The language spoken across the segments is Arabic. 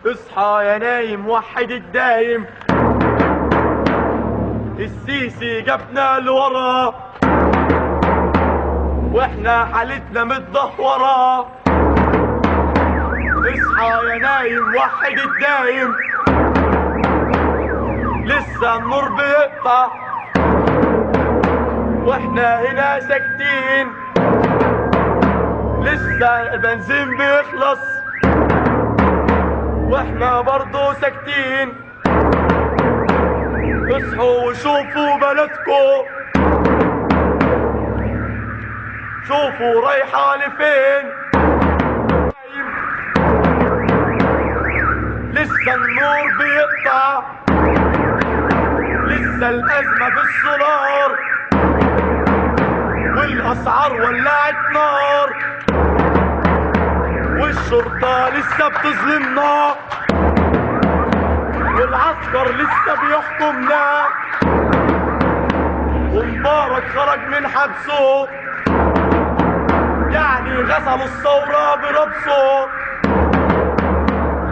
اصحى يا نايم وحد الدايم، السيسي جابنا لورا واحنا حالتنا متدهورة. اصحى يا نايم وحد الدايم، لسه النور بيقطع واحنا هنا ساكتين، لسه البنزين بيخلص واحنا برضو ساكتين. اصحوا وشوفوا بلدكم، شوفوا رايحة لفين. لسه النور بيقطع، لسه الأزمة في السولار والأسعار ولعت نار، والشرطة لسه بتظلمنا والعسكر لسه بيحكمنا، ومبارك خرج من حبسه يعني غسلوا الثورة بربصه.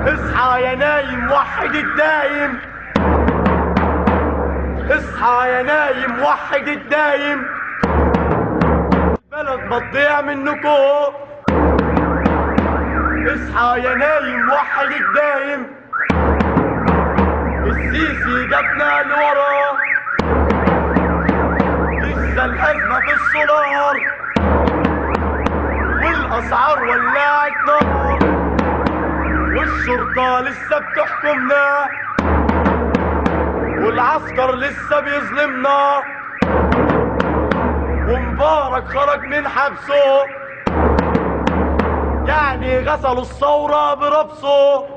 اصحى يا نايم وحد الدايم، اصحى يا نايم وحد الدايم، بلد ما تضيع منكم. اصحى يا نايم وحد الدايم، السيسي جابنا لورا، لسه الأزمة في السولار والأسعار ولعت نار، والشرطة لسه بتحكمنا والعسكر لسه بيظلمنا، ومبارك خرج من حبسه يعني غسلوا الثورة بربصه.